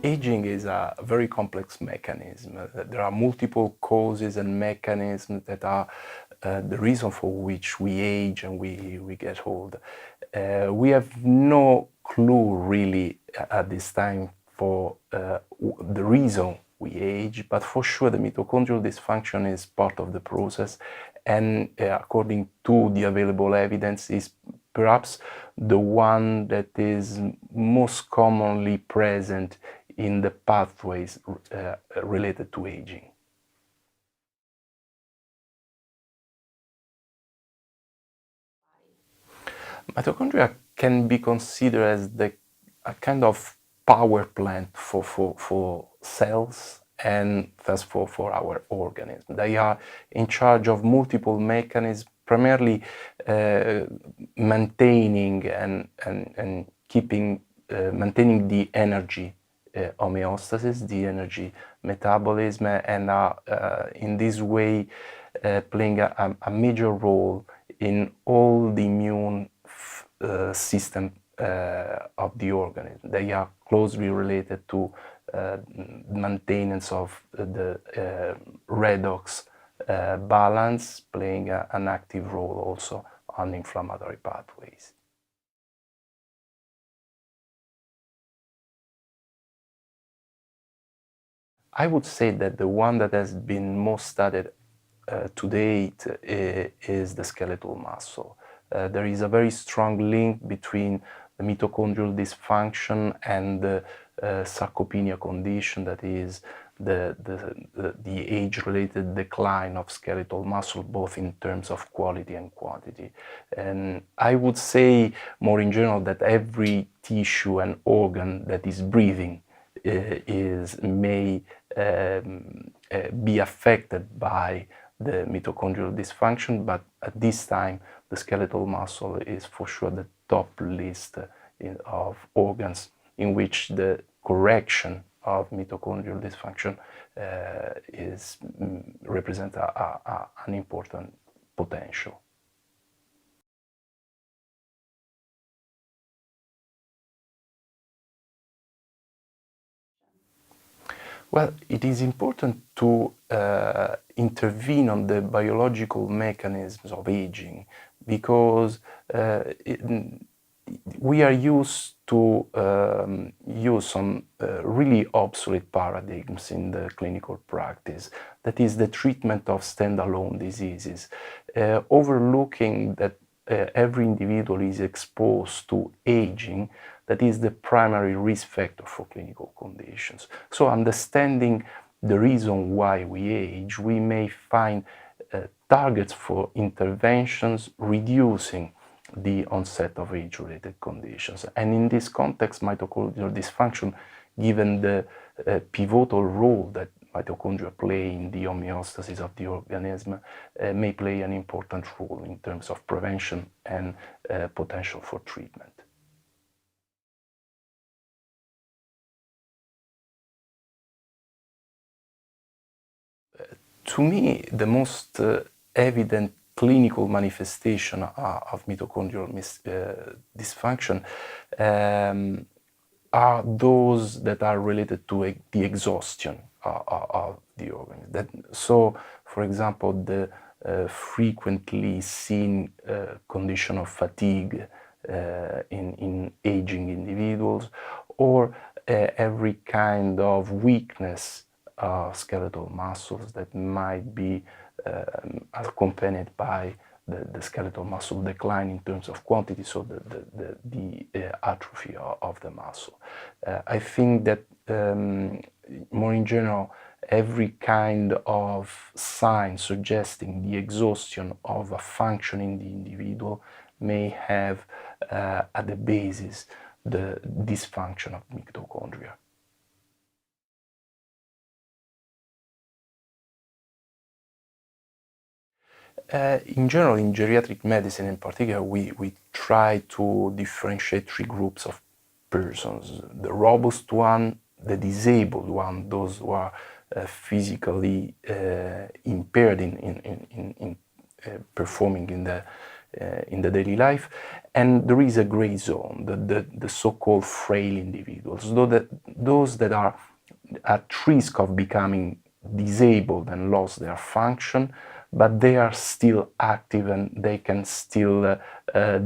Aging is a very complex mechanism. There are multiple causes and mechanisms that are the reason for which we age and we get old. We have no clue really at this time for the reason we age, but for sure the mitochondrial dysfunction is part of the process, and according to the available evidence is perhaps the one that is most commonly present in the pathways related to aging. Mitochondria can be considered as a kind of power plant for cells and thus for our organism. They are in charge of multiple mechanisms, primarily maintaining and keeping maintaining the energy homeostasis, the energy metabolism, and are in this way playing a major role in all the immune system of the organism. They are closely related to maintenance of the redox balance, playing an active role also on inflammatory pathways. I would say that the one that has been most studied to date is the skeletal muscle. There is a very strong link between the mitochondrial dysfunction and the sarcopenia condition, that is the age-related decline of skeletal muscle, both in terms of quality and quantity. And I would say more in general that every tissue and organ that is breathing may be affected by the mitochondrial dysfunction, but at this time the skeletal muscle is for sure the top list of organs in which the correction of mitochondrial dysfunction represents an important potential. Well, it is important to intervene on the biological mechanisms of aging, because we are used to use some really obsolete paradigms in the clinical practice. That is the treatment of standalone diseases, overlooking that every individual is exposed to aging. That is the primary risk factor for clinical conditions. So understanding the reason why we age, we may find targets for interventions reducing the onset of age-related conditions. And in this context, mitochondrial dysfunction, given the pivotal role that mitochondria play in the homeostasis of the organism, may play an important role in terms of prevention and potential for treatment. To me, the most evident clinical manifestation of mitochondrial dysfunction are those that are related to the exhaustion of the organ. So, for example, the frequently seen condition of fatigue in aging individuals, or every kind of weakness of skeletal muscles that might be accompanied by the skeletal muscle decline in terms of quantity, so the atrophy of the muscle. I think that more in general, every kind of sign suggesting the exhaustion of a function in the individual may have at the basis the dysfunction of mitochondria. In general, in geriatric medicine in particular, we try to differentiate three groups of persons: the robust one, the disabled one, those who are physically impaired in performing in the in the daily life. And there is a gray zone, the so-called frail individuals, those that are at risk of becoming disabled and lost their function, but they are still active and they can still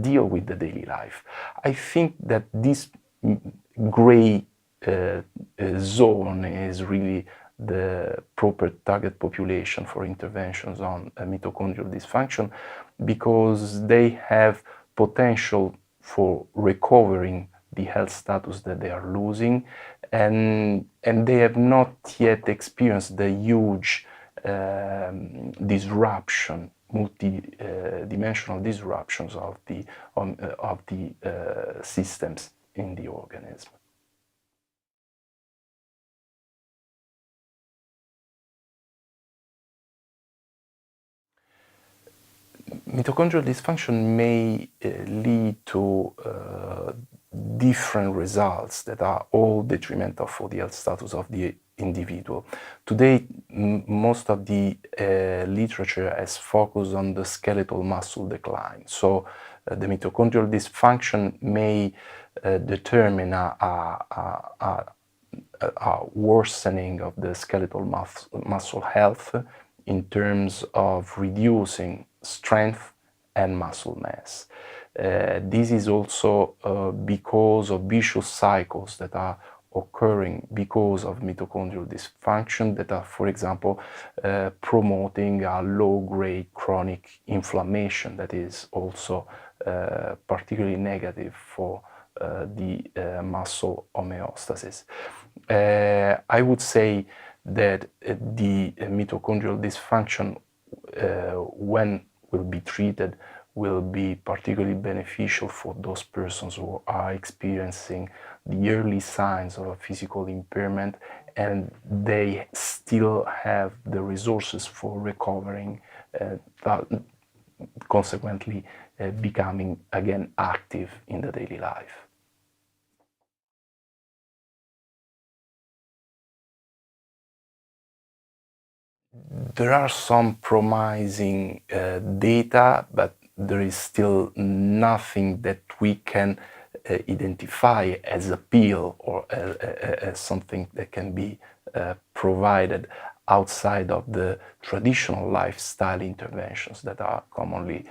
deal with the daily life. I think that this gray zone is really the proper target population for interventions on mitochondrial dysfunction, because they have potential for recovering the health status that they are losing, and they have not yet experienced the huge disruption, multi-dimensional disruptions of the systems in the organism. Mitochondrial dysfunction may lead to different results that are all detrimental for the health status of the individual. Today, most of the literature has focused on the skeletal muscle decline. So the mitochondrial dysfunction may determine a worsening of the skeletal muscle health in terms of reducing strength and muscle mass. This is also because of vicious cycles that are occurring because of mitochondrial dysfunction that are, for example, promoting a low-grade chronic inflammation that is also particularly negative for the muscle homeostasis. I would say that the mitochondrial dysfunction, when will be treated, will be particularly beneficial for those persons who are experiencing the early signs of a physical impairment and they still have the resources for recovering, consequently becoming again active in the daily life. There are some promising data, but there is still nothing that we can identify as a pill or as something that can be provided outside of the traditional lifestyle interventions that are commonly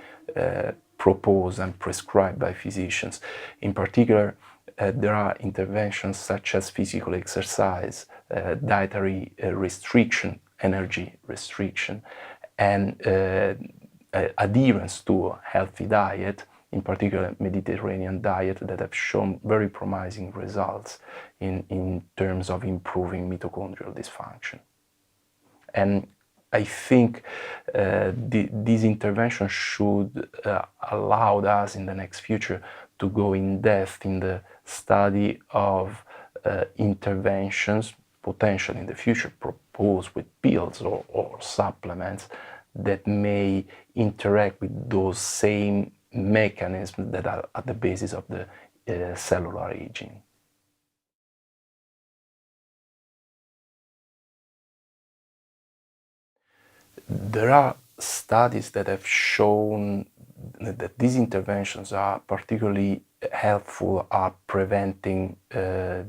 proposed and prescribed by physicians. In particular, there are interventions such as physical exercise, dietary restriction, energy restriction, and adherence to a healthy diet, in particular Mediterranean diet, that have shown very promising results in terms of improving mitochondrial dysfunction. And I think these interventions should allow us in the next future to go in depth in the study of interventions potentially in the future proposed with pills or supplements that may interact with those same mechanisms that are at the basis of the cellular aging. There are studies that have shown that these interventions are particularly helpful at preventing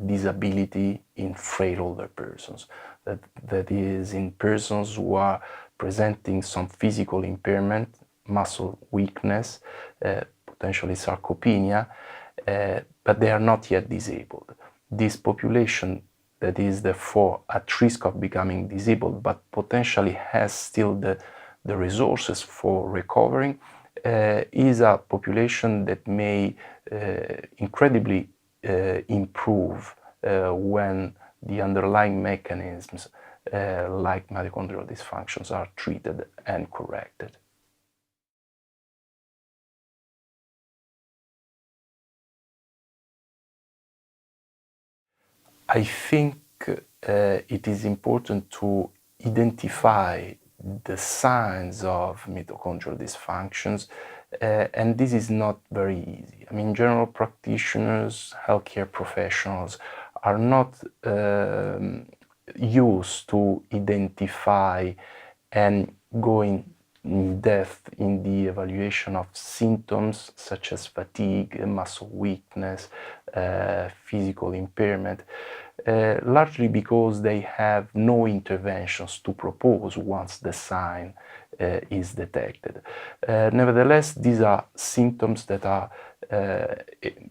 disability in frail older persons. That is, in persons who are presenting some physical impairment, muscle weakness, potentially sarcopenia, but they are not yet disabled. This population that is therefore at risk of becoming disabled, but potentially has still the resources for recovering, is a population that may incredibly improve when the underlying mechanisms like mitochondrial dysfunctions are treated and corrected. I think it is important to identify the signs of mitochondrial dysfunctions, and this is not very easy. I mean, general practitioners, healthcare professionals are not used to identify and going in depth in the evaluation of symptoms such as fatigue, muscle weakness, physical impairment, largely because they have no interventions to propose once the sign is detected. Nevertheless, these are symptoms that are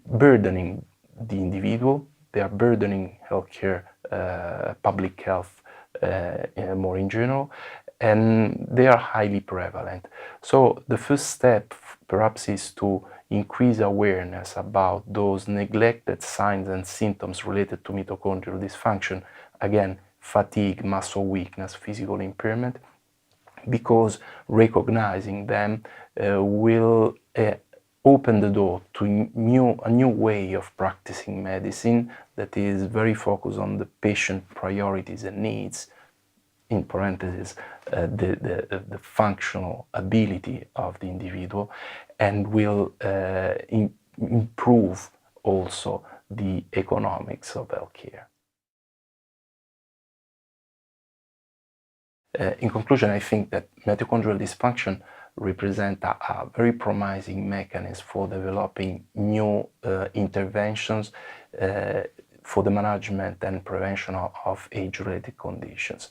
burdening the individual, they are burdening healthcare, public health more in general, and they are highly prevalent. So the first step perhaps is to increase awareness about those neglected signs and symptoms related to mitochondrial dysfunction, again, fatigue, muscle weakness, physical impairment, because recognizing them will open the door to a new way of practicing medicine that is very focused on the patient priorities and needs, in parentheses, the functional ability of the individual, and will improve also the economics of healthcare. In conclusion, I think that mitochondrial dysfunction represents a very promising mechanism for developing new interventions for the management and prevention of age-related conditions.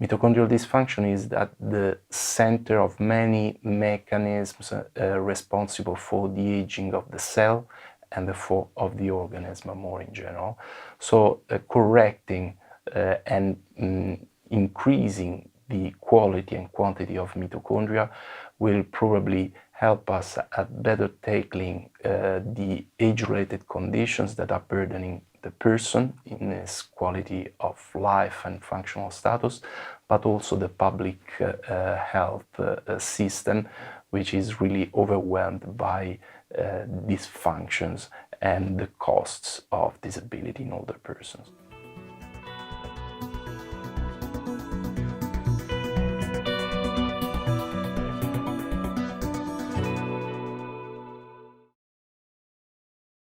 Mitochondrial dysfunction is at the center of many mechanisms responsible for the aging of the cell and therefore of the organism more in general. So correcting and increasing the quality and quantity of mitochondria will probably help us at better tackling the age-related conditions that are burdening the person in his quality of life and functional status, but also the public health system, which is really overwhelmed by dysfunctions and the costs of disability in older persons.